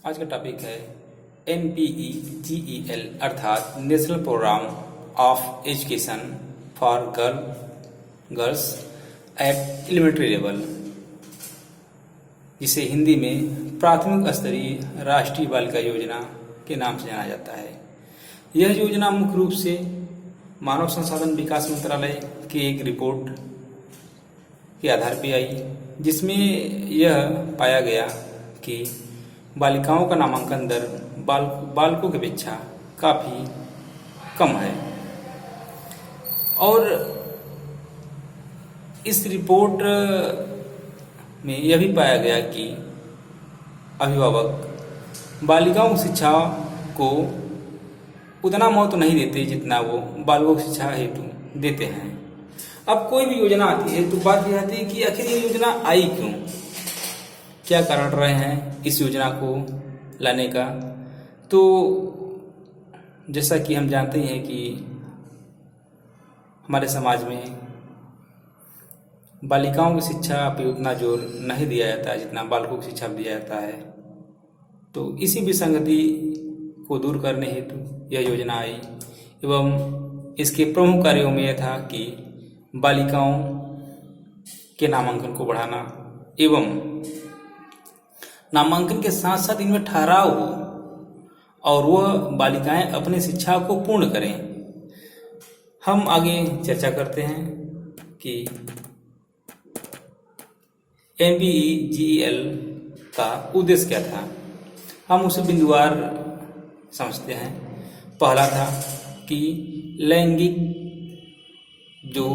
आज का टॉपिक है NPEGEL अर्थात national programme of education for girls at elementary level, जिसे हिंदी में प्राथमिक स्तरीय राष्ट्रीय बालिका योजना के नाम से जाना जाता है। यह योजना मुख्य रूप से मानव संसाधन विकास मंत्रालय की एक रिपोर्ट के आधार पर आई, जिसमें यह पाया गया कि बालिकाओं का नामांकन दर बालकों की अपेक्षा काफ़ी कम है। और इस रिपोर्ट में यह भी पाया गया कि अभिभावक बालिकाओं की शिक्षा को उतना महत्व नहीं देते जितना वो बालकों की शिक्षा हेतु देते हैं। अब कोई भी योजना आती है तो बात यह आती है कि आखिर ये योजना आई क्यों, क्या कारण रहे हैं इस योजना को लाने का। तो जैसा कि हम जानते हैं कि हमारे समाज में बालिकाओं की शिक्षा पे उतना जोर नहीं दिया जाता है जितना बालकों की शिक्षा पर दिया जाता है। तो इसी विसंगति को दूर करने हेतु यह योजना आई एवं इसके प्रमुख कार्यों में यह था कि बालिकाओं के नामांकन को बढ़ाना एवं नामांकन के साथ साथ इनमें ठहराव हो और वह बालिकाएं अपनी शिक्षा को पूर्ण करें। हम आगे चर्चा करते हैं कि NPEGEL का उद्देश्य क्या था। हम उसे बिंदुवार समझते हैं। पहला था कि लैंगिक जो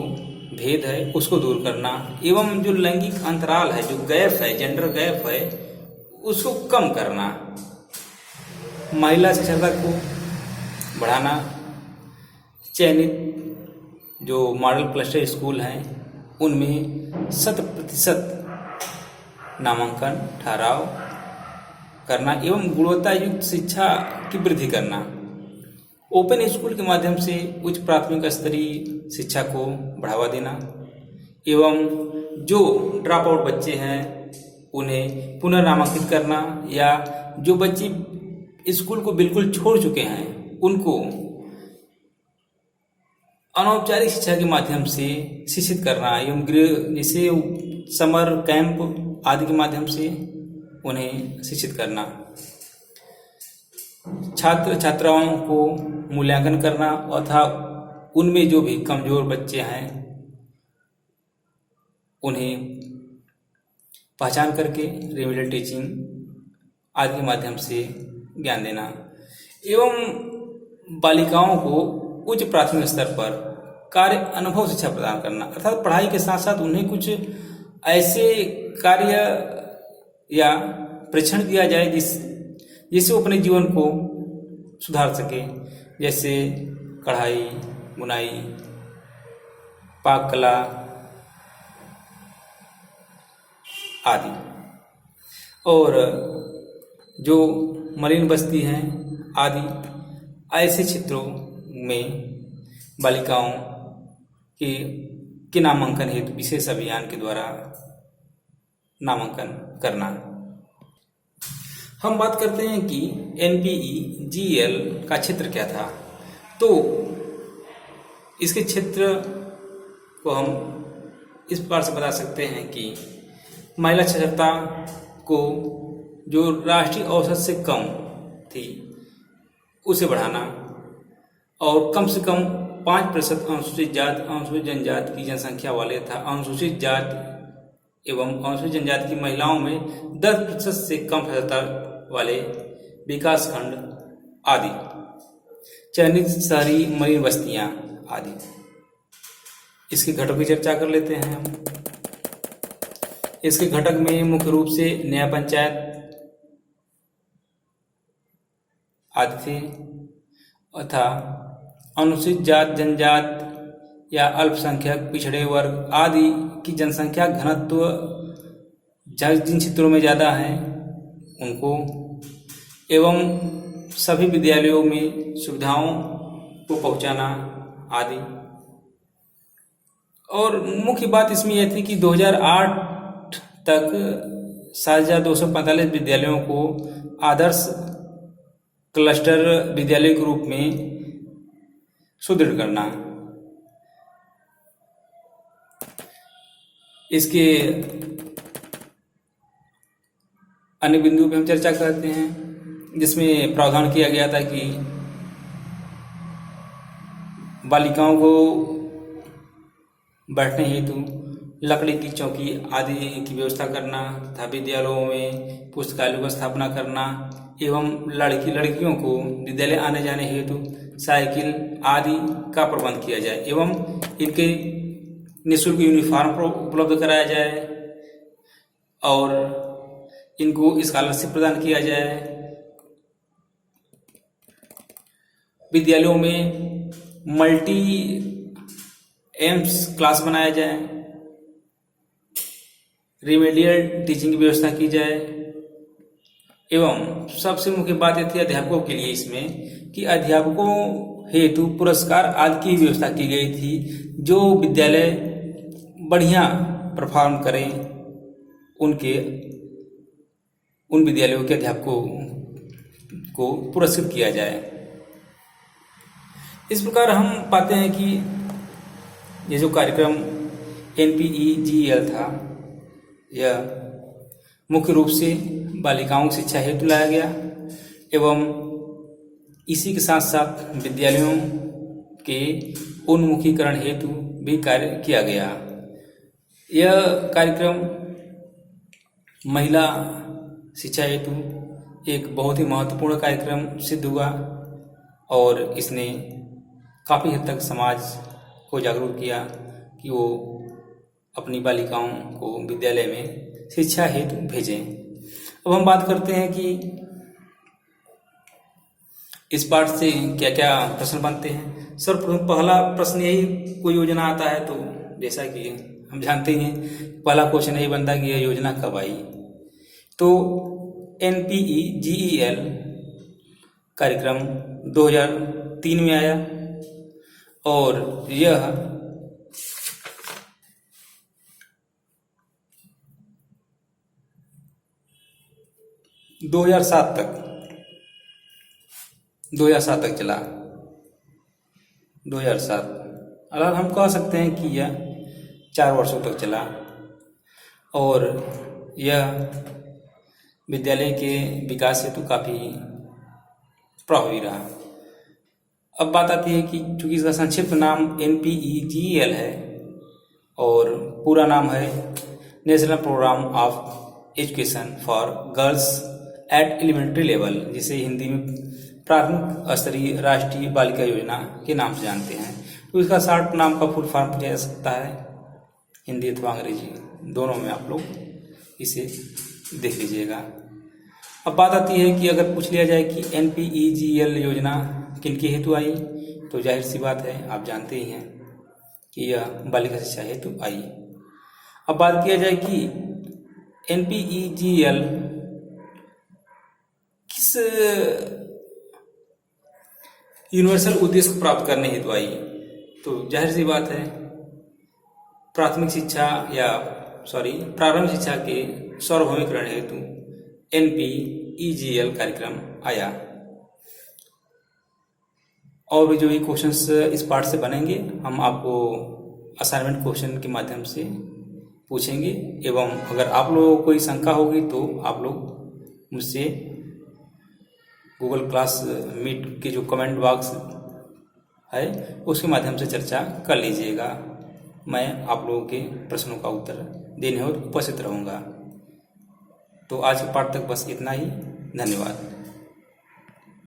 भेद है उसको दूर करना एवं जो लैंगिक अंतराल है, जो गैप है, जेंडर गैप है, उसको कम करना, महिला साक्षरता को बढ़ाना, चयनित जो मॉडल क्लस्टर स्कूल हैं उनमें 100% नामांकन ठहराव करना एवं गुणवत्ता युक्त शिक्षा की वृद्धि करना, ओपन स्कूल के माध्यम से उच्च प्राथमिक स्तरीय शिक्षा को बढ़ावा देना एवं जो ड्रॉप आउट बच्चे हैं उन्हें पुनर्नामांकित करना या जो बच्चे स्कूल को बिल्कुल छोड़ चुके हैं उनको अनौपचारिक शिक्षा के माध्यम से शिक्षित करना एवं गृह जैसे समर कैंप आदि के माध्यम से उन्हें शिक्षित करना, छात्र छात्राओं को मूल्यांकन करना तथा उनमें जो भी कमजोर बच्चे हैं उन्हें पहचान करके रिमेडियल टीचिंग आदि के माध्यम से ज्ञान देना एवं बालिकाओं को उच्च प्राथमिक स्तर पर कार्य अनुभव शिक्षा प्रदान करना, अर्थात पढ़ाई के साथ साथ उन्हें कुछ ऐसे कार्य या प्रशिक्षण दिया जाए जिससे वो अपने जीवन को सुधार सके, जैसे कढ़ाई, बुनाई, पाक कला आदि। और जो मरीन बस्ती हैं आदि ऐसे क्षेत्रों में बालिकाओं के नामांकन हेतु विशेष अभियान के द्वारा नामांकन करना। हम बात करते हैं कि NPEGEL का क्षेत्र क्या था। तो इसके क्षेत्र को हम इस प्रकार से बता सकते हैं कि महिला साक्षरता को जो राष्ट्रीय औसत से कम थी उसे बढ़ाना और कम से कम 5% अनुसूचित जाति अनुसूचित जनजाति की जनसंख्या वाले तथा अनुसूचित जाति एवं अनुसूचित जनजाति की महिलाओं में 10% से कम साक्षरता वाले विकास खंड आदि, चयनित शहरी मरीन बस्तियां आदि। इसके घटकों की चर्चा कर लेते हैं हम। इसके घटक में मुख्य रूप से न्याय पंचायत आदि थे तथा अनुसूचित जात जनजात या अल्पसंख्यक पिछड़े वर्ग आदि की जनसंख्या घनत्व जिन क्षेत्रों में ज़्यादा है उनको एवं सभी विद्यालयों में सुविधाओं को पहुंचाना आदि। और मुख्य बात इसमें यह थी कि 2008 तक 7,245 विद्यालयों को आदर्श क्लस्टर विद्यालय के रूप में सुदृढ़ करना। इसके अन्य बिंदु पे हम चर्चा करते हैं, जिसमें प्रावधान किया गया था कि बालिकाओं को बैठने हेतु लकड़ी की चौकी आदि की व्यवस्था करना तथा विद्यालयों में पुस्तकालयों की स्थापना करना एवं लड़कियों को विद्यालय आने जाने हेतु साइकिल आदि का प्रबंध किया जाए एवं इनके निःशुल्क यूनिफॉर्म उपलब्ध कराया जाए और इनको स्कॉलरशिप प्रदान किया जाए। विद्यालयों में मल्टी एम्स क्लास बनाया जाए, रिमेडियल टीचिंग की व्यवस्था की जाए एवं सबसे मुख्य बात यह थी अध्यापकों के लिए इसमें कि अध्यापकों हेतु पुरस्कार आदि की व्यवस्था की गई थी। जो विद्यालय बढ़िया परफॉर्म करें उन विद्यालयों के अध्यापकों को पुरस्कृत किया जाए। इस प्रकार हम पाते हैं कि ये जो कार्यक्रम NPEGEL था यह मुख्य रूप से बालिकाओं की शिक्षा हेतु लाया गया एवं इसी के साथ साथ विद्यालयों के उन्मुखीकरण हेतु भी कार्य किया गया। यह कार्यक्रम महिला शिक्षा हेतु एक बहुत ही महत्वपूर्ण कार्यक्रम सिद्ध हुआ और इसने काफ़ी हद तक समाज को जागरूक किया कि वो अपनी बालिकाओं को विद्यालय में शिक्षा हेतु भेजें। अब हम बात करते हैं कि इस पाठ से क्या क्या प्रश्न बनते हैं। सर्वप्रथम पहला प्रश्न यही, कोई योजना आता है तो जैसा कि हम जानते हैं पहला क्वेश्चन यही बनता है कि यह योजना कब आई। तो NPEGEL कार्यक्रम 2003 में आया और यह 2007 तक चला। 2007 अगर हम कह सकते हैं कि यह 4 वर्षों तक चला और यह विद्यालय के विकास हेतु काफ़ी प्रभावी रहा। अब बात आती है कि चूंकि इसका संक्षिप्त नाम NPEGEL है और पूरा नाम है national programme of education for girls at elementary level, जिसे हिंदी में प्राथमिक स्तरीय राष्ट्रीय बालिका योजना के नाम से जानते हैं। तो इसका शॉर्ट नाम का फुल फॉर्म किया जा सकता है, हिंदी अथवा अंग्रेजी दोनों में आप लोग इसे देख लीजिएगा। अब बात आती है कि अगर पूछ लिया जाए कि NPEGEL योजना किनके हेतु आई, तो जाहिर सी बात है आप जानते ही हैं कि यह बालिका शिक्षा हेतु आई। अब बात किया जाए कि NPEGEL किस यूनिवर्सल उद्देश्य को प्राप्त करने हेतु आई, तो जाहिर सी बात है प्रारंभिक शिक्षा के सार्वभौमिकरण हेतु NPEGEL कार्यक्रम आया। और भी जो भी क्वेश्चंस इस पार्ट से बनेंगे हम आपको असाइनमेंट क्वेश्चन के माध्यम से पूछेंगे एवं अगर आप लोगों को कोई शंका होगी तो आप लोग मुझसे गूगल क्लास मीट के जो कमेंट बॉक्स है उसके माध्यम से चर्चा कर लीजिएगा। मैं आप लोगों के प्रश्नों का उत्तर देने और उपस्थित रहूँगा। तो आज के पाठ तक बस इतना ही। धन्यवाद।